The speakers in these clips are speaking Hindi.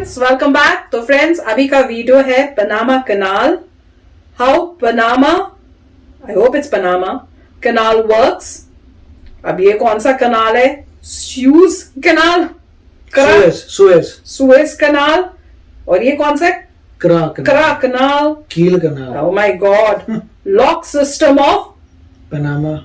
Friends, welcome back. तो फ्रेंड्स, अभी का वीडियो है Panama canal, how Panama, I hope it's Panama canal works. अब ये कौन सा कनाल है? Suez canal, Suez canal. और ये कौन सा? करा canal, Kiel canal. Oh my god, lock system of Panama.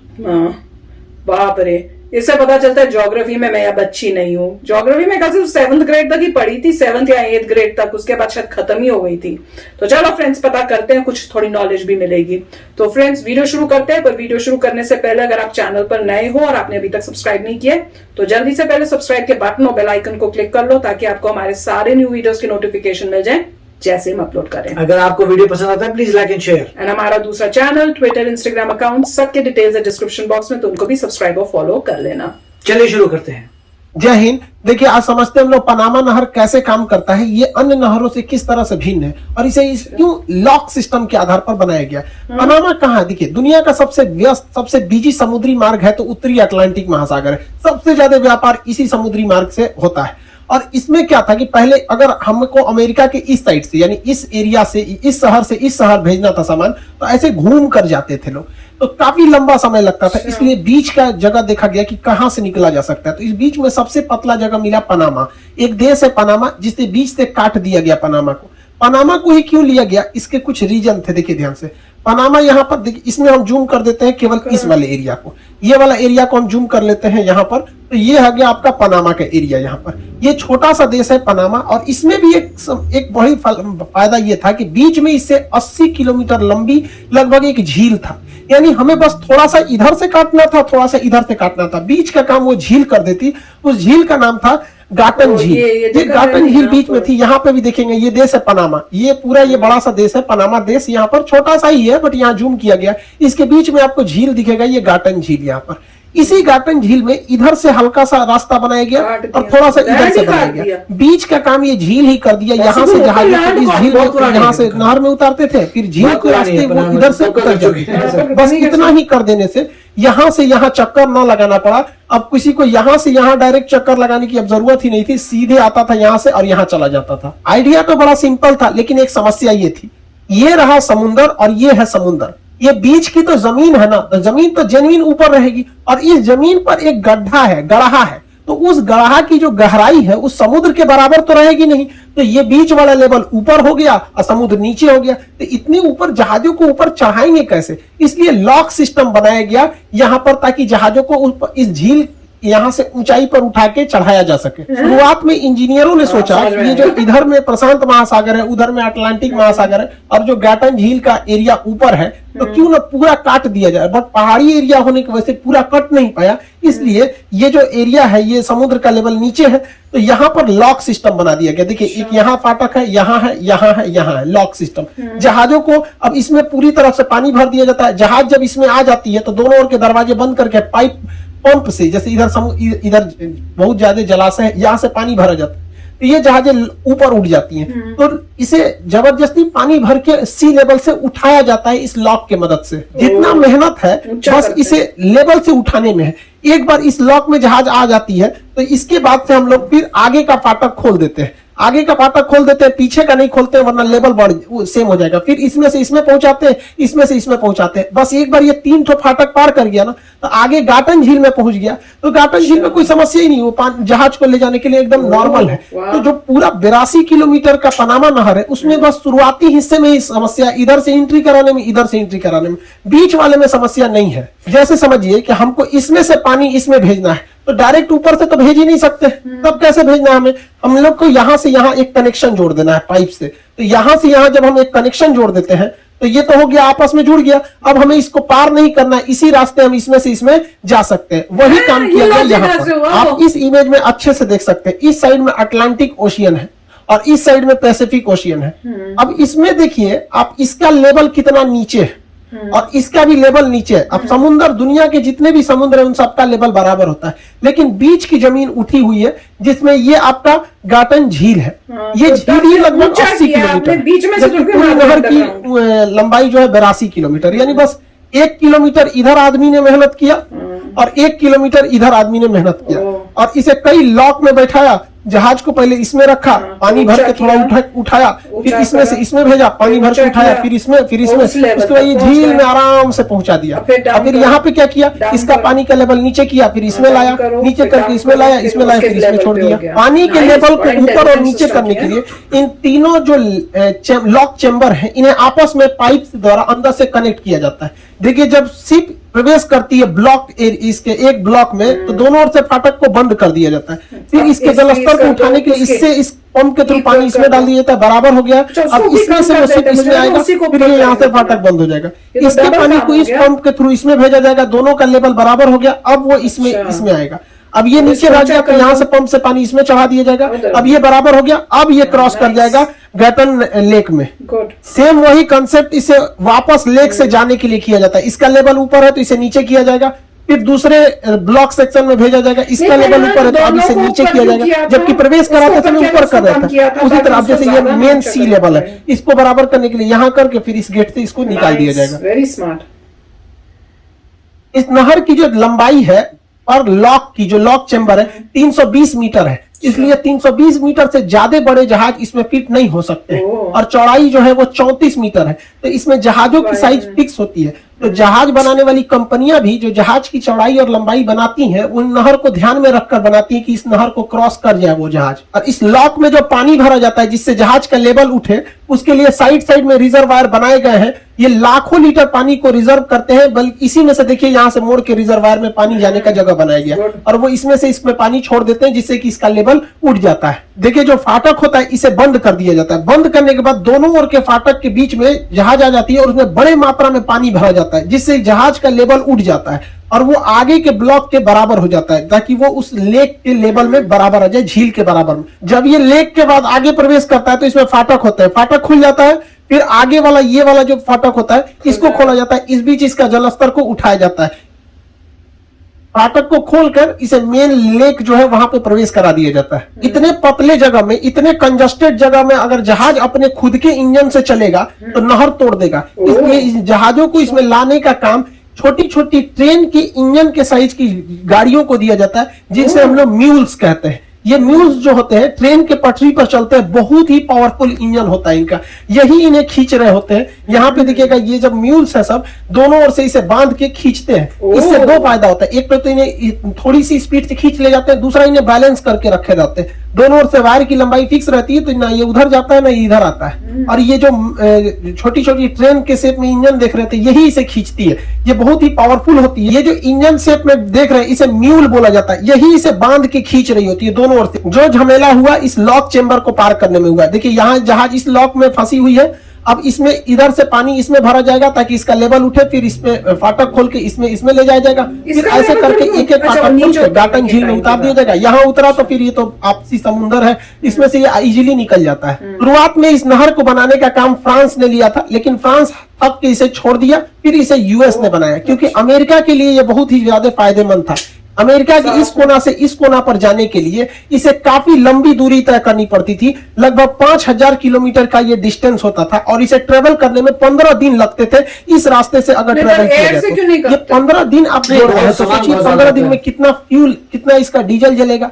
बाप रे, इससे पता चलता है ज्योग्राफी में मैं अब अच्छी नहीं हूँ। ज्योग्राफी में सिर्फ 7th ग्रेड तक ही पढ़ी थी, 7th या 8th ग्रेड तक, उसके बाद शायद खत्म ही हो गई थी। तो चलो फ्रेंड्स, पता करते हैं, कुछ थोड़ी नॉलेज भी मिलेगी। तो फ्रेंड्स, वीडियो शुरू करते हैं। पर वीडियो शुरू करने से पहले अगर आप चैनल पर नए हो और आपने अभी तक सब्सक्राइब नहीं किया तो जल्दी से पहले सब्सक्राइब के बटन और बेल आइकन को क्लिक कर लो, ताकि आपको हमारे सारे न्यू वीडियोस की नोटिफिकेशन मिल जाए जैसे हम अपलोड करें। अगर आपको वीडियो पसंद आता है please like and share. And हमारा दूसरा चैनल, ट्विटर, इंस्टाग्राम अकाउंट, सबके डिटेल्स है डिस्क्रिप्शन बॉक्स में, तो उनको भी सब्सक्राइब और फॉलो कर लेना। चलिए शुरू करते हैं। जय हिंद। देखिए, आज समझते हैं हम लोग पनामा नहर कैसे काम करता है, ये अन्य नहरों से किस तरह से भिन्न है और इसे क्यों लॉक सिस्टम के आधार पर बनाया गया। पनामा कहाँ है? देखिए, दुनिया का सबसे व्यस्त, सबसे बिजी समुद्री मार्ग है तो उत्तरी अटलांटिक महासागर है। सबसे ज्यादा व्यापार इसी समुद्री मार्ग से होता है। और इसमें क्या था कि पहले अगर हमको अमेरिका के इस साइड से, यानी इस एरिया से, इस शहर से इस शहर भेजना था सामान, तो ऐसे घूम कर जाते थे लोग, तो काफी लंबा समय लगता था। इसलिए बीच का जगह देखा गया कि कहां से निकला जा सकता है। तो इस बीच में सबसे पतला जगह मिला पनामा। एक देश है पनामा, जिससे बीच से काट दिया गया पनामा को। पनामा को ही क्यों लिया गया, इसके कुछ रीजन थे। देखिए ध्यान से, पनामा यहाँ पर देखिए, इसमें हम जूम कर देते हैं केवल इस वाले एरिया को, ये वाला एरिया को हम जूम कर लेते हैं यहाँ पर, तो ये है गया आपका पनामा का एरिया। यहाँ पर ये छोटा सा देश है पनामा, और इसमें भी एक बड़ी फायदा ये था कि बीच में इससे 80 किलोमीटर लंबी लगभग एक झील था। यानी हमें बस थोड़ा सा इधर से काटना था, थोड़ा सा इधर से काटना था, बीच का काम वो झील कर देती। उस झील का नाम था गाटन झील। ये गाटन झील बीच में थी। यहाँ पे भी देखेंगे, ये देश है पनामा, ये पूरा ये बड़ा सा देश है पनामा देश। यहाँ पर छोटा सा ही है बट यहाँ जूम किया गया, इसके बीच में आपको झील दिखेगा, ये गाटन झील। यहाँ पर इसी गाटन झील में इधर से हल्का सा रास्ता बनाया गया और थोड़ा सा इधर से बनाया गया। बीच का काम ये झील ही कर दिया। यहाँ से जहाज इस झील में, यहाँ से नहर में उतारते थे, फिर झील के रास्ते वो इधर से उतर जाते थे। बस इतना ही कर देने से यहाँ से यहाँ चक्कर न लगाना पड़ा। अब किसी को यहाँ से यहाँ डायरेक्ट चक्कर लगाने की अब जरूरत ही नहीं थी, सीधे आता था यहाँ से और यहाँ चला जाता था। आइडिया तो बड़ा सिंपल था, लेकिन एक समस्या ये थी, ये रहा समुंदर और ये है समुंदर, ये बीच की तो जमीन है ना, तो जमीन तो जेन्युइन ऊपर रहेगी, और इस जमीन पर एक गड्ढा है, गढ़ा है, तो उस गढ़ा की जो गहराई है उस समुद्र के बराबर तो रहेगी नहीं। तो ये बीच वाला लेवल ऊपर हो गया और समुद्र नीचे हो गया, तो इतनी ऊपर जहाजों को ऊपर चढ़ाएंगे कैसे? इसलिए लॉक सिस्टम बनाया गया यहाँ पर, ताकि जहाजों को इस झील यहाँ से ऊंचाई पर उठा के चढ़ाया जा सके। शुरुआत में इंजीनियरों ने सोचा ये जो इधर में प्रशांत महासागर है, उधर में अटलांटिक महासागर है, और जो गाटन झील का एरिया ऊपर है, तो क्यों ना पूरा काट दिया जाए। बट पहाड़ी एरिया होने की वजह से पूरा कट नहीं पाया, इसलिए ये जो एरिया है, ये समुद्र का लेवल नीचे है, तो यहाँ पर लॉक सिस्टम बना दिया गया। देखिए, एक यहाँ फाटक है, यहाँ है, यहाँ है, यहाँ है, लॉक सिस्टम। जहाजों को अब इसमें पूरी तरह से पानी भर दिया जाता है। जहाज जब इसमें आ जाती है तो दोनों ओर के दरवाजे बंद करके पाइप पंप से, जैसे इधर बहुत ज्यादा जलाशय है, यहाँ से पानी भरा जाता है, तो ये जहाजें ऊपर उठ जाती हैं। तो इसे जबरदस्ती पानी भर के सी लेवल से उठाया जाता है इस लॉक के मदद से। जितना मेहनत है बस इसे लेवल से उठाने में है। एक बार इस लॉक में जहाज आ जाती है तो इसके बाद से हम लोग फिर आगे का फाटक खोल देते हैं। आगे का फाटक खोल देते हैं, पीछे का नहीं खोलते हैं, वरना लेवल सेम हो जाएगा। फिर इसमें से इसमें पहुंचाते हैं, इसमें से इसमें पहुंचाते हैं। बस एक बार ये 3 ठो फाटक पार कर गया ना, तो आगे गाटन झील में पहुंच गया। तो गाटन झील में कोई समस्या ही नहीं, वो जहाज को ले जाने के लिए एकदम नॉर्मल है। तो जो पूरा 82 किलोमीटर का पनामा नहर है, उसमें बस शुरुआती हिस्से में ही समस्या, इधर से एंट्री कराने में, इधर से एंट्री कराने में, बीच वाले में समस्या नहीं है। जैसे समझिए कि हमको इसमें से पानी इसमें भेजना है, तो डायरेक्ट ऊपर से तो भेज ही नहीं सकते, तब कैसे भेजना है हमें? हम लोग को यहाँ से यहाँ एक कनेक्शन जोड़ देना है पाइप से। तो यहाँ से यहाँ जब हम एक कनेक्शन जोड़ देते हैं तो ये तो हो गया, आपस में जुड़ गया। अब हमें इसको पार नहीं करना है, इसी रास्ते हम इसमें से इसमें जा सकते हैं। वही काम किया गया यहाँ पर। आप इस इमेज में अच्छे से देख सकते हैं, इस साइड में अटलांटिक ओशियन है और इस साइड में पैसिफिक ओशियन है। अब इसमें देखिए आप, इसका लेवल कितना नीचे है और इसका भी लेवल नीचे है। अब समुद्र, दुनिया के जितने भी समुद्र है उन सबका लेवल बराबर होता है, लेकिन बीच की जमीन उठी हुई है, जिसमें ये आपका गाटन झील है। ये झील ही लगभग 80 किलोमीटर, जबकि पूरी नहर की लंबाई जो है 82 किलोमीटर। यानी बस 1 किलोमीटर इधर आदमी ने मेहनत किया और 1 किलोमीटर इधर आदमी ने मेहनत किया, और इसे कई लॉक में बैठाया जहाज को पहले इसमें रखा, पानी भर के थोड़ा उठाया, फिर इसमें से इसमें भेजा, पानी भर के उठाया, फिर इसमें उसके बाद ये झील में आराम से पहुंचा दिया। अब फिर यहाँ पे क्या किया, इसका पानी का लेवल नीचे किया, फिर इसमें लाया, नीचे करके इसमें लाया, फिर इसमें छोड़ दिया। पानी के लेवल को ऊपर और नीचे करने के लिए इन तीनों जो लॉक चेम्बर है इन्हें आपस में पाइप द्वारा अंदर से कनेक्ट किया जाता है। देखिए जब शिप प्रवेश करती है ब्लॉक इसके एक ब्लॉक में, तो दोनों ओर से फाटक को बंद कर दिया जाता है। फिर इसके जलस्तर को उठाने के लिए इससे इस पंप के थ्रू पानी इसमें डाल दिया जाता है, बराबर हो गया। अब इसमें से वो शिप इसमें आएगा, फिर ये यहाँ से फाटक बंद हो जाएगा। इसके पानी को इस पंप के थ्रू इसमें भेजा जाएगा, दोनों का लेवल बराबर हो गया। अब वो इसमें आएगा। अब ये नीचे रह गया, तो यहाँ से पंप से पानी इसमें चढ़ा दिया जाएगा। अब ये बराबर हो गया। अब ये क्रॉस कर जाएगा गैटन लेक में। सेम वही कंसेप्ट इसे वापस लेक से जाने के लिए किया जाता है। इसका लेवल ऊपर है तो इसे नीचे किया जाएगा, फिर दूसरे ब्लॉक सेक्शन में भेजा जाएगा। इसका लेवल ऊपर है तो अब इसे नीचे किया जाएगा, जबकि प्रवेश कराते समय ऊपर कर रहा था। उसी तरह जैसे ये मेन सी लेवल है, इसको बराबर करने के लिए यहाँ करके फिर इस गेट से इसको निकाल दिया जाएगा। Very smart. इस नहर की जो लंबाई है और लॉक की जो लॉक चेम्बर है 320 मीटर है, इसलिए 320 मीटर से ज्यादा बड़े जहाज इसमें फिट नहीं हो सकते। और चौड़ाई जो है वो 34 मीटर है, तो इसमें जहाजों की साइज फिक्स होती है। तो जहाज बनाने वाली कंपनियां भी जो जहाज की चौड़ाई और लंबाई बनाती हैं, उन नहर को ध्यान में रखकर बनाती हैं कि इस नहर को क्रॉस कर जाए वो जहाज। और इस लॉक में जो पानी भरा जाता है जिससे जहाज का लेवल उठे, उसके लिए साइड में रिजर्वायर बनाए गए हैं। ये लाखों लीटर पानी को रिजर्व करते हैं, बल्कि इसी में से देखिए यहाँ से मोड़ के रिजर्वायर में पानी जाने का जगह बनाया गया, और वो इसमें से इसमें पानी छोड़ देते हैं जिससे कि इसका लेवल उठ जाता है। देखिए जो फाटक होता है इसे बंद कर दिया जाता है। बंद करने के बाद दोनों ओर के फाटक के बीच में जहाज आ जाती है और उसमें बड़े मात्रा में पानी भरा जाता है, जिससे जहाज का लेवल उठ जाता है और वो आगे के ब्लॉक के बराबर हो जाता है, ताकि वो उस लेक के लेवल में बराबर आ जाए, झील के बराबर में। जब ये लेक के बाद आगे प्रवेश करता है तो इसमें फाटक होता है, फाटक खुल जाता है। फिर आगे वाला ये वाला जो फाटक होता है इसको खोला जाता है, इस बीच इसका जलस्तर को उठाया जाता है। फाटक को खोलकर इसे मेन लेक जो है वहां पे प्रवेश करा दिया जाता है। इतने पतले जगह में, इतने कंजस्टेड जगह में अगर जहाज अपने खुद के इंजन से चलेगा तो नहर तोड़ देगा। इसलिए इस जहाजों को इसमें लाने का काम छोटी छोटी ट्रेन के इंजन के साइज की गाड़ियों को दिया जाता है, जिनसे हम लोग म्यूल्स कहते हैं। ये म्यूल्स जो होते हैं ट्रेन के पटरी पर चलते हैं, बहुत ही पावरफुल इंजन होता है इनका, यही इन्हें खींच रहे होते हैं। यहाँ पे देखिएगा ये जब म्यूल्स है सब दोनों ओर से इसे बांध के खींचते हैं। इससे दो फायदा होता है, एक तो इन्हें थोड़ी सी स्पीड से खींच ले जाते हैं, दूसरा इन्हें बैलेंस करके रखे जाते हैं। दोनों ओर से वायर की लंबाई फिक्स रहती है, तो ना ये उधर जाता है ना इधर आता है। और ये जो छोटी छोटी ट्रेन के शेप में इंजन देख रहे थे यही इसे खींचती है, ये बहुत ही पावरफुल होती है। ये जो इंजन शेप में देख रहे हैं इसे म्यूल बोला जाता है, यही इसे बांध के खींच रही होती है दोनों ओर से। जो झमेला हुआ इस लॉक चेम्बर को पार करने में हुआ। देखिए यहाँ जहाज इस लॉक में फंसी हुई है, अब इसमें इधर से पानी इसमें भरा जाएगा ताकि इसका लेवल उठे, फिर इसमें फाटक खोल के इसमें ले जाया जाएगा, फिर ऐसे करके एक एक फाटक खोल के गाटन झील में उतार दिया जाएगा। यहाँ उतरा तो फिर ये तो आपसी समुद्र है, इसमें से ये इजीली निकल जाता है। शुरुआत में इस नहर को बनाने का काम फ्रांस ने लिया था, लेकिन फ्रांस थक के इसे छोड़ दिया, फिर इसे यूएस ने बनाया, क्योंकि अमेरिका के लिए ये बहुत ही ज्यादा फायदेमंद था। अमेरिका के इस कोना से इस कोना पर जाने के लिए इसे काफी लंबी दूरी तय करनी पड़ती थी। लगभग 5000 किलोमीटर का ये डिस्टेंस होता था और इसे ट्रेवल करने में 15 दिन लगते थे। इस रास्ते से अगर ट्रेवल किया जाए तो ये 15 दिन आप जोड़ रहे हैं, तो सोचिए 15 दिन में कितना फ्यूल, कितना इसका डीजल जलेगा।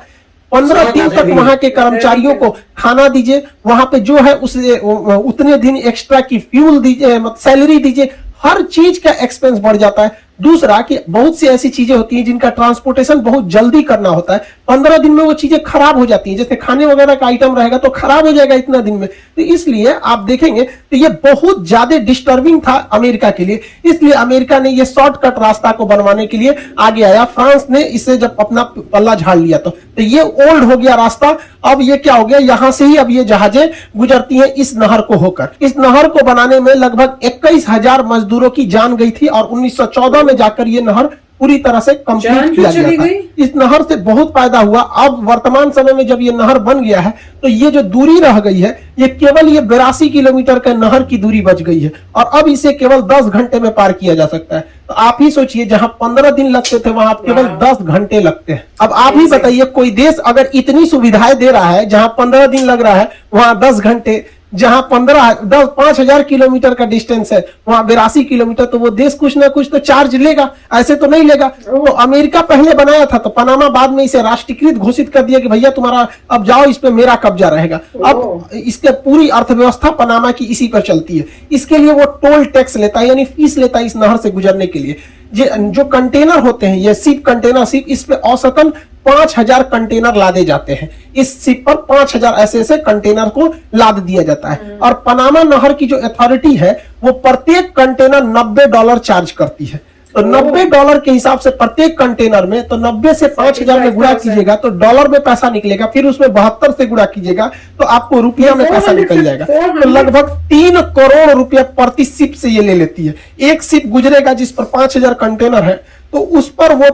15 दिन तक वहां के कर्मचारियों को खाना दीजिए, वहां पे जो है उसे उतने दिन एक्स्ट्रा की फ्यूल दीजिए, सैलरी दीजिए, हर चीज का एक्सपेंस बढ़ जाता है। दूसरा कि बहुत सी ऐसी चीजें होती हैं जिनका ट्रांसपोर्टेशन बहुत जल्दी करना होता है, 15 दिन में वो चीजें खराब हो जाती हैं। जैसे खाने वगैरह का आइटम रहेगा तो खराब हो जाएगा इतना दिन में, तो इसलिए आप देखेंगे तो ये बहुत ज्यादा डिस्टर्बिंग था अमेरिका के लिए। इसलिए अमेरिका ने ये शॉर्टकट रास्ता को बनवाने के लिए आगे आया। फ्रांस ने इससे जब अपना पल्ला झाड़ लिया तो ये ओल्ड हो गया रास्ता। अब ये क्या हो गया, यहां से ही अब ये जहाजें गुजरती हैं इस नहर को होकर। इस नहर को बनाने में लगभग 21,000 मजदूरों की जान गई थी और 1914 में जाकर ये नहर पूरी तरह से कंप्लीट किया गया था। इस नहर से बहुत फायदा हुआ। अब वर्तमान समय में जब ये नहर बन गया है तो ये जो दूरी रह गई है ये केवल ये 82 किलोमीटर का नहर की दूरी बच गई है और अब इसे केवल 10 घंटे में पार किया जा सकता है। तो आप ही सोचिए, जहां 15 दिन लगते थे वहां केवल 10 घंटे लगते हैं। अब आप ही बताइए, कोई देश अगर इतनी सुविधाएं दे रहा है, जहां 15 दिन लग रहा है वहां 10 घंटे जहां 5,000 किलोमीटर का डिस्टेंस है वहां 82 किलोमीटर, तो वो देश कुछ ना कुछ तो चार्ज लेगा, ऐसे तो नहीं लेगा। तो अमेरिका पहले बनाया था, तो पनामा बाद में इसे राष्ट्रीयकृत घोषित कर दिया कि भैया तुम्हारा अब जाओ, इस पे मेरा कब्जा रहेगा। अब इसके पूरी अर्थव्यवस्था पनामा की इसी पर चलती है। इसके लिए वो टोल टैक्स लेता है, यानी फीस लेता है इस नहर से गुजरने के लिए। जो कंटेनर होते हैं, ये शिप कंटेनर शिप, इस पे औसतन 5,000 कंटेनर लादे जाते हैं। इस शिप पर 5,000 ऐसे कंटेनर को लाद दिया जाता है। और पनामा नहर की जो अथॉरिटी है वो प्रत्येक कंटेनर $90 चार्ज करती है। तो $90 के हिसाब से प्रत्येक कंटेनर में, तो 90 से 5,000 में गुणा कीजिएगा तो डॉलर में पैसा निकलेगा, फिर उसमें 72 से गुणा कीजिएगा तो आपको रुपया में पैसा निकल जाएगा। तो लगभग 3 करोड़ रुपया प्रति शिप से ये ले लेती है। एक शिप गुजरेगा जिस पर 5,000 कंटेनर है, तो उस पर वो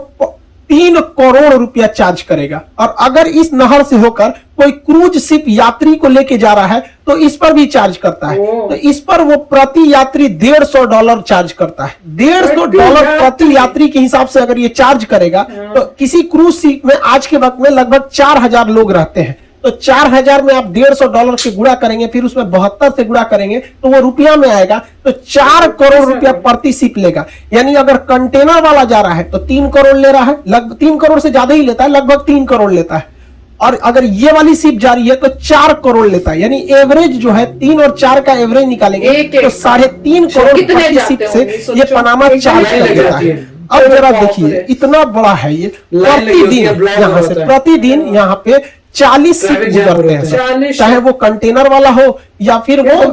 3 करोड़ रुपया चार्ज करेगा। और अगर इस नहर से होकर कोई क्रूज शिप यात्री को लेके जा रहा है तो इस पर भी चार्ज करता है। तो इस पर वो प्रति यात्री $150 चार्ज करता है। $150 प्रति यात्री के हिसाब से अगर ये चार्ज करेगा तो किसी क्रूज शिप में आज के वक्त में लगभग 4,000 लोग रहते हैं। तो 4,000 में आप $150 से गुणा करेंगे, फिर उसमें 72 से गुणा करेंगे तो वो रुपया में आएगा। तो 4 करोड़ रुपया प्रति शिप लेगा। यानी अगर कंटेनर वाला जा रहा है तो 3 करोड़ ले रहा है, लगभग 3 करोड़ से ज्यादा ही लेता है, लगभग 3 करोड़ लेता है। और अगर ये वाली शिप जा रही है तो 4 करोड़ लेता है। यानी एवरेज जो है 3 और 4 का एवरेज निकालेंगे तो 3.5 करोड़ प्रति शिप से ये पनामा चार्ज कर देता है। अब जरा देखिए, इतना बड़ा है ये। प्रतिदिन यहाँ पे 40 शिप गुजरते हैं, चाहे वो कंटेनर वाला हो या फिर वो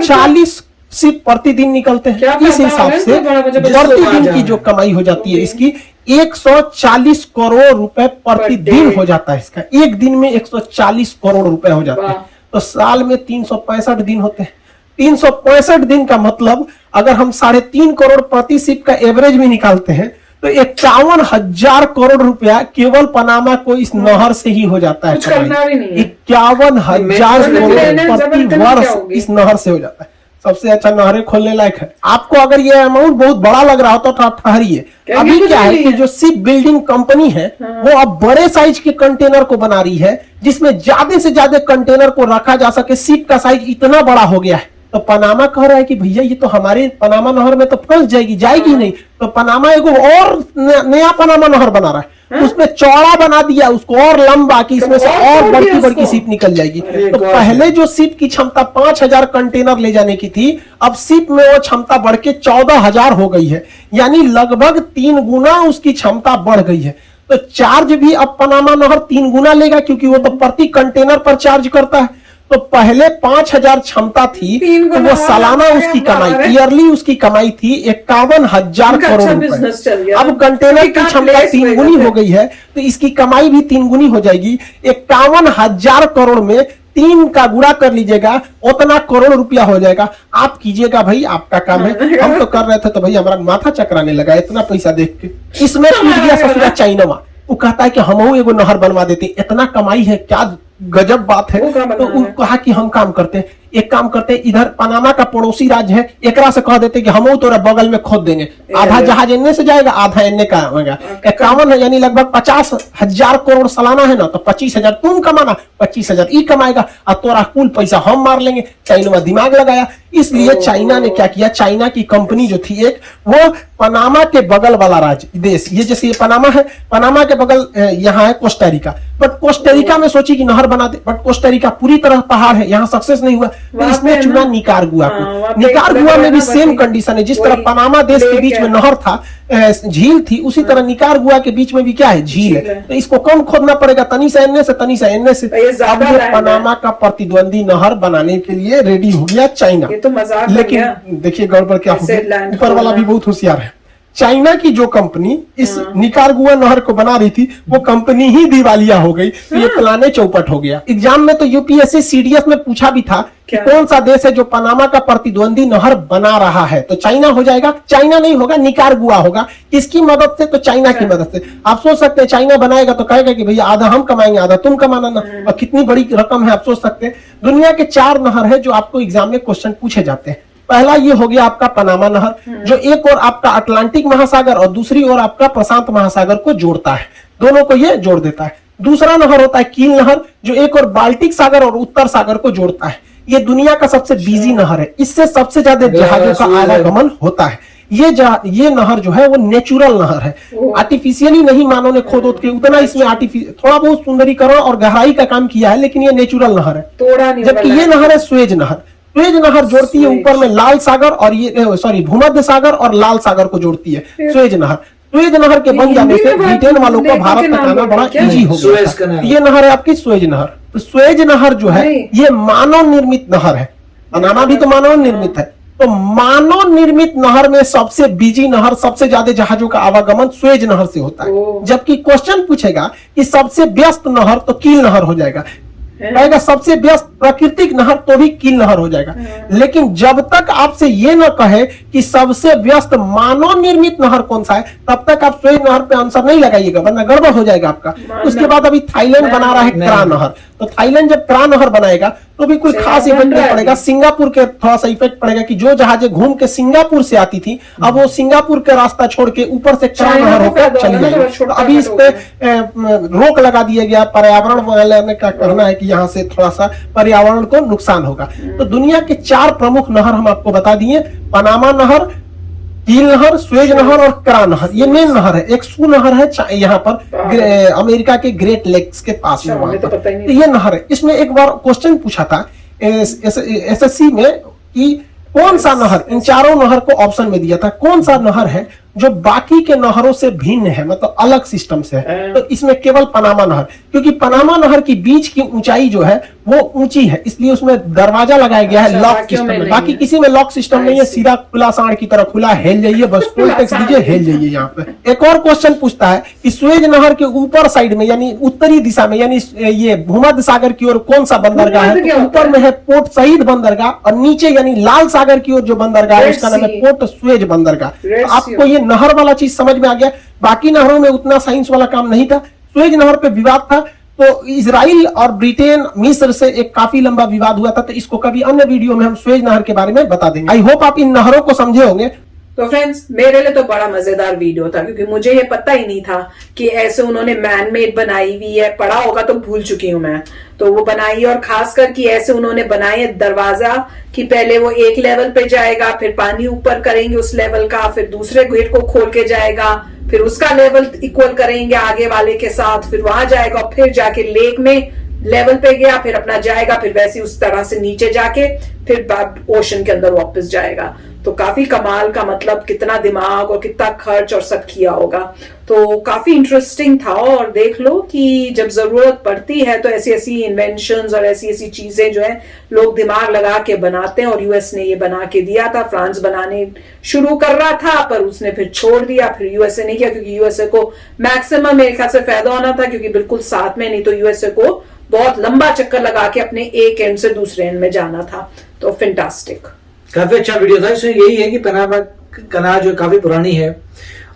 40 शिप प्रतिदिन निकलते हैं। इस हिसाब से प्रतिदिन की जो कमाई हो जाती है इसकी 140 करोड़ रुपए प्रतिदिन हो जाता है। इसका एक दिन में 140 करोड़ रुपए हो जाते हैं। तो साल में 365 दिन होते हैं। 365 दिन का मतलब अगर हम 3.5 करोड़ प्रति शिप का एवरेज भी निकालते हैं तो 51,000 करोड़ रुपया केवल पनामा को इस नहर से ही हो जाता है। 51,000 करोड़ प्रति वर्ष इस नहर से हो जाता है। सबसे अच्छा नहरें खोलने लायक है। आपको अगर ये अमाउंट बहुत बड़ा लग रहा हो तो ठहरिए। अभी क्या है कि जो शिप बिल्डिंग कंपनी है वो अब बड़े साइज के कंटेनर को बना रही है, जिसमें ज्यादा से ज्यादा कंटेनर को रखा जा सके। शिप का साइज इतना बड़ा हो गया है तो पनामा कह रहा है कि भैया ये तो हमारे पनामा नहर में तो फंस जाएगी नहीं। तो पनामा एगो और नया पनामा नहर बना रहा है, उसमें चौड़ा बना दिया उसको और लंबा कि इसमें से और बड़ी शिप निकल जाएगी। तो पहले जो शिप की क्षमता 5,000 कंटेनर ले जाने की थी, अब शिप में वो क्षमता बढ़ के 14,000 हो गई है। यानी लगभग 3 गुना उसकी क्षमता बढ़ गई है। तो चार्ज भी अब पनामा नहर 3 गुना लेगा, क्योंकि वो तो प्रति कंटेनर पर चार्ज करता है। तो पहले 5,000 क्षमता थी तो वो सालाना उसकी कमाई, ईयरली उसकी कमाई थी 51,000 करोड़ रुपए। अब कंटेनर की क्षमता 3 गुनी हो गई है तो इसकी कमाई भी 3 गुनी हो जाएगी। 51,000 करोड़ में 3 का गुणा कर लीजिएगा, उतना करोड़ रुपया हो जाएगा। आप कीजिएगा भाई, आपका काम है। हम तो कर रहे थे तो भाई हमारा माथा चकराने लगा इतना पैसा देख के। इसमें टूट गया ससुरा चाइनावा। वो कहता है कि हम एगो नहर बनवा देते, इतना कमाई है, क्या गजब बात है। तो वो कहा कि हम काम करते हैं, एक काम करते हैं, इधर पनामा का पड़ोसी राज्य है, एकरा से कह देते कि हम तोरा बगल में खोद देंगे। आधा जहाज एन्ने से जाएगा, आधा एन्ने का आएगा। 51 है, यानी लगभग 50,000 करोड़ सालाना है ना। तो 25,000 तुम कमाना, 25,000 ई कमाएगा और तोरा कुल पैसा हम मार लेंगे। चाइना दिमाग लगाया। इसलिए चाइना ने क्या किया, चाइना की कंपनी जो थी एक, वो पनामा के बगल वाला राज्य देश, ये जैसे ये पनामा है, पनामा के बगल यहाँ है कोस्टारिका। बट कोस्टारिका में सोची कि नहर बना दे, बट कोस्टारिका पूरी तरह पहाड़ है, यहाँ सक्सेस नहीं हुआ। तो इसने चुना निकारागुआ को। निकारागुआ में भी सेम कंडीशन है। जिस तरह पनामा देश के बीच में नहर था, झील थी, उसी तरह निकारागुआ के बीच में भी क्या है, झील है। तो इसको कम खोदना पड़ेगा, तनी सा एन्ने से तनी सा एन्ने से। अब ये पनामा का प्रतिद्वंदी नहर बनाने के लिए रेडी हो गया चाइना। लेकिन देखिए गड़बड़ क्या हो गया, ऊपर वाला भी बहुत होशियार है। चाइना की जो कंपनी इस निकारागुआ नहर को बना रही थी वो कंपनी ही दिवालिया हो गई। तो ये प्लाने चौपट हो गया। एग्जाम में तो यूपीएससी सीडीएस में पूछा भी था कि कौन सा देश है जो पनामा का प्रतिद्वंदी नहर बना रहा है। तो चाइना हो जाएगा, चाइना नहीं होगा, निकारागुआ होगा। किसकी मदद से, तो चाइना की मदद से। आप सोच सकते हैं चाइना बनाएगा तो कहेगा कि भैया आधा हम कमाएंगे आधा तुम कमाना ना। और कितनी बड़ी रकम है आप सोच सकते हैं। दुनिया के 4 नहर है जो आपको एग्जाम में क्वेश्चन पूछे जाते हैं। पहला ये हो गया आपका पनामा नहर, जो एक और आपका अटलांटिक महासागर और दूसरी ओर आपका प्रशांत महासागर को जोड़ता है। दोनों को ये जोड़ देता है। दूसरा नहर होता है कील नहर, जो एक और बाल्टिक सागर और उत्तर सागर को जोड़ता है। ये दुनिया का सबसे बिजी नहर है, इससे सबसे ज्यादा जहाजों का आवागमन होता है। ये नहर जो है वो नेचुरल नहर है, आर्टिफिशियली नहीं मानव ने खोद के उतना इसमें थोड़ा बहुत सुंदरीकरण और गहराई का काम किया है, लेकिन ये नेचुरल नहर है। तोड़ा नहीं, जबकि ये नहर है स्वेज नहर। स्वेज नहर जोड़ती है ऊपर में लाल सागर और ये सॉरी भूमध्य सागर और लाल सागर को जोड़ती है स्वेज नहर। स्वेज नहर के बन जाने से ब्रिटेन वालों को भारत तक आना बड़ा इजी हो गया। ये नहर है आपकी स्वेज नहर। तो स्वेज नहर जो है ये मानव निर्मित नहर है, पनामा भी तो मानव निर्मित है। तो मानव निर्मित नहर में सबसे बिजी नहर, सबसे ज्यादा जहाजों का आवागमन स्वेज नहर से होता है। जबकि क्वेश्चन पूछेगा कि सबसे व्यस्त नहर, तो कील नहर हो जाएगा। कहेगा सबसे व्यस्त प्राकृतिक नहर, तो भी कील नहर हो जाएगा। लेकिन जब तक आपसे ये न कहे कि सबसे व्यस्त मानव निर्मित नहर कौन सा है, तब तक आप स्वेज नहर पे आंसर नहीं लगाइएगा, वरना गड़बड़ हो जाएगा आपका। उसके बाद अभी थाईलैंड बना रहा है क्रा नहर। तो थाईलैंड जब क्रा नहर बनाएगा तो भी कोई खास इफेक्ट नहीं पड़ेगा। सिंगापुर के थोड़ा सा इफेक्ट पड़ेगा कि जो जहाजें घूम के सिंगापुर से आती थी, अब वो सिंगापुर का रास्ता छोड़ के ऊपर से क्रा नहर होकर चली जाएगी। तो अभी इस पे रोक लगा दिया गया। पर्यावरण वाले ने क्या कहना है कि यहाँ से थोड़ा सा पर्यावरण को नुकसान होगा। तो दुनिया के 4 प्रमुख नहर हम आपको बता दिए, पनामा नहर, कील नहर, स्वेज नहर और क्रा नहर। ये मेन नहर है। एक सू नहर है यहाँ पर अमेरिका के ग्रेट लेक्स के पास में, वहां पर। तो ये नहर है। इसमें एक बार क्वेश्चन पूछा था एसएससी में कि कौन सा नहर, इन चारों नहर को ऑप्शन में दिया था, कौन सा नहर है जो बाकी के नहरों से भिन्न है, मतलब अलग सिस्टम से है। तो इसमें केवल पनामा नहर, क्योंकि पनामा नहर की बीच की ऊंचाई जो है वो ऊंची है, इसलिए उसमें दरवाजा लगाया गया है लॉक सिस्टम में। बाकी किसी में लॉक सिस्टम नहीं है, सीधा खुला सांड की तरह खुला, हेल जाइए बस, टोल टैक्स दीजिए, हेल जाइए। यहाँ पे एक और क्वेश्चन पूछता है कि स्वेज नहर के ऊपर साइड में यानी उत्तरी दिशा में, यानी ये भूमध्य सागर की ओर कौन सा बंदरगाह है? तो ऊपर में है पोर्ट सईद बंदरगाह और नीचे यानी लाल सागर की ओर जो बंदरगाह है उसका नाम है पोर्ट स्वेज बंदरगाह। आपको ये नहर वाला चीज समझ में आ गया। बाकी नहरों में उतना साइंस वाला काम नहीं था। स्वेज नहर पे विवाद था, तो इजराइल और ब्रिटेन मिस्र से एक काफी लंबा विवाद हुआ था। तो इसको कभी अन्य वीडियो में हम स्वेज नहर के बारे में बता देंगे। आई होप आप इन नहरों को समझे होंगे। तो फ्रेंड्स, मेरे लिए तो बड़ा मजेदार वीडियो था, क्योंकि मुझे ये पता ही नहीं था कि ऐसे उन्होंने मैन मेड बनाई हुई है। पढ़ा होगा तो भूल चुकी हूं मैं, तो वो बनाई, और खासकर कि ऐसे उन्होंने बनाए दरवाजा कि पहले वो एक लेवल पे जाएगा, फिर पानी ऊपर करेंगे उस लेवल का, फिर दूसरे गेट को खोल के जाएगा, फिर उसका लेवल इक्वल करेंगे आगे वाले के साथ, फिर वहां जाएगा, फिर जाके लेक में लेवल पे गया, फिर अपना जाएगा, फिर वैसे उस तरह से नीचे जाके फिर ओशन के अंदर वापस जाएगा। तो काफी कमाल का, मतलब कितना दिमाग और कितना खर्च और सब किया होगा। तो काफी इंटरेस्टिंग था। और देख लो कि जब जरूरत पड़ती है तो ऐसी ऐसी इन्वेंशंस और ऐसी ऐसी चीजें जो है लोग दिमाग लगा के बनाते हैं। और यूएस ने ये बना के दिया था। फ्रांस बनाने शुरू कर रहा था पर उसने फिर छोड़ दिया, फिर यूएसए नहीं किया, क्योंकि यूएसए को मैक्सिमम मेरे ख्याल से फायदा होना था, क्योंकि बिल्कुल साथ में, नहीं तो यूएसए को बहुत लंबा चक्कर लगा के अपने एक एंड से दूसरे एंड में जाना था। तो फैंटास्टिक, काफी अच्छा वीडियो था। इसमें यही है कि पनामा कनाल जो काफी पुरानी है,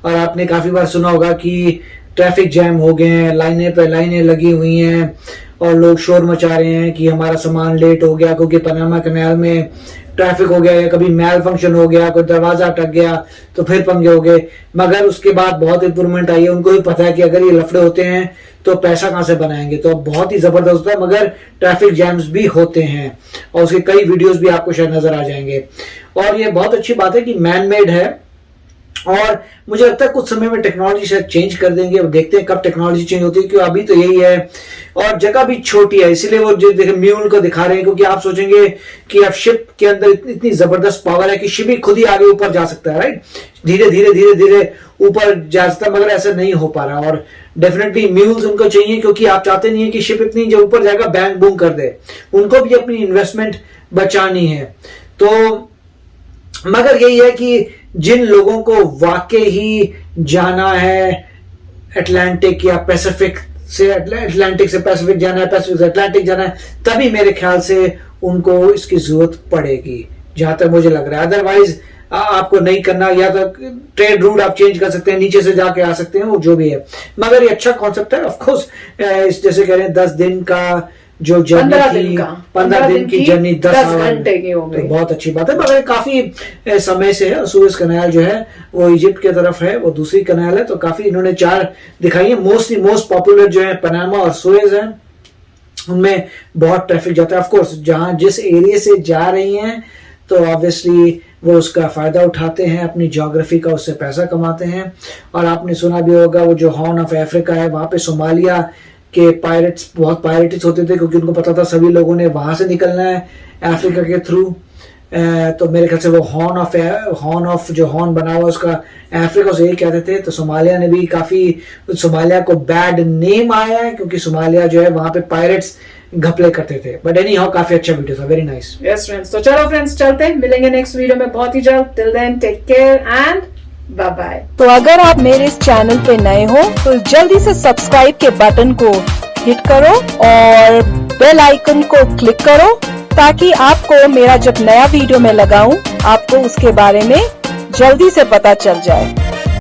और आपने काफी बार सुना होगा कि ट्रैफिक जैम हो गए हैं, लाइनें पे लाइनें लगी हुई हैं और लोग शोर मचा रहे हैं कि हमारा सामान लेट हो गया क्योंकि पनामा कनाल में ट्रैफिक हो गया, या कभी मैल फंक्शन हो गया, कोई दरवाजा अटक गया तो फिर पंगे हो गए। मगर उसके बाद बहुत इंप्रूवमेंट आई है। उनको भी पता है कि अगर ये लफड़े होते हैं तो पैसा कहां से बनाएंगे, तो अब बहुत ही जबरदस्त होता है। मगर ट्रैफिक जैम्स भी होते हैं और उसके कई वीडियोस भी आपको शायद नजर आ जाएंगे। और ये बहुत अच्छी बात है कि मैन मेड है, और मुझे लगता है कुछ समय में टेक्नोलॉजी शायद चेंज कर देंगे। अब देखते हैं कब टेक्नोलॉजी चेंज होती है, क्योंकि अभी तो यही है। और जगह भी छोटी है, इसीलिए वो जो देखे म्यूल को दिखा रहे हैं, क्योंकि आप सोचेंगे कि अब शिप के अंदर इतनी जबरदस्त पावर है कि शिप ही खुद ही आगे ऊपर जा सकता है, राइट, धीरे धीरे धीरे धीरे ऊपर जा सकता है। मगर ऐसा नहीं हो पा रहा, और डेफिनेटली म्यूल्स उनको चाहिए, क्योंकि आप चाहते नहीं है कि शिप इतनी जब ऊपर जाएगा बैंग बूम कर दे। उनको भी अपनी इन्वेस्टमेंट बचानी है। तो मगर यही है कि जिन लोगों को वाकई ही जाना है अटलांटिक या पैसिफिक से, अटलांटिक से पैसिफिक जाना है, पैसिफिक से अटलांटिक जाना है, तभी मेरे ख्याल से उनको इसकी जरूरत पड़ेगी, जहां तक मुझे लग रहा है। अदरवाइज आपको नहीं करना, या तो ट्रेड रूट आप चेंज कर सकते हैं, नीचे से जाके आ सकते हैं, वो जो भी है। मगर ये अच्छा कॉन्सेप्ट है। ऑफकोर्स जैसे कह रहे हैं 10 दिन का जो जर्नी थी, 15 दिन की जर्नी 10 घंटे की हो गई, तो बहुत अच्छी बात है। मगर काफी समय से है। सुएज कनाल जो है वो इजिप्ट की तरफ है, वो दूसरी कनाल है। तो काफी इन्होंने 4 दिखाई है। मोस्ट पॉपुलर जो है पनामा और सुएज है। उनमें बहुत ट्रैफिक जाता है। ऑफ कोर्स जहां जिस एरिया से जा रही हैं तो ऑब्वियसली वो उसका फायदा उठाते हैं, अपनी ज्योग्राफी का उससे पैसा कमाते हैं। और आपने सुना भी होगा वो जो हॉर्न ऑफ अफ्रीका है, वहां पे सोमालिया के पायरेट्स बहुत पायरेट्स होते थे, क्योंकि उनको पता था सभी लोगों ने वहां से निकलना है अफ्रीका के थ्रू। तो मेरे ख्याल से वो हॉर्न ऑफ जो हॉर्न बना हुआ उसका अफ्रीका से यही कहते थे। तो सोमालिया ने भी काफी, सोमालिया को बैड नेम आया है क्योंकि सोमालिया जो है वहां पे पायरेट्स घपले करते थे। बट एनी हाउ काफी अच्छा वीडियो था, वेरी नाइस। यस फ्रेंड्स, तो चलो फ्रेंड्स चलते हैं, मिलेंगे नेक्स्ट वीडियो में बहुत ही जल्द। Till then take care and bye bye. तो अगर आप मेरे इस चैनल पे नए हो तो जल्दी से सब्सक्राइब के बटन को हिट करो और बेल आइकन को क्लिक करो, ताकि आपको मेरा जब नया वीडियो मैं लगाऊं आपको उसके बारे में जल्दी से पता चल जाए।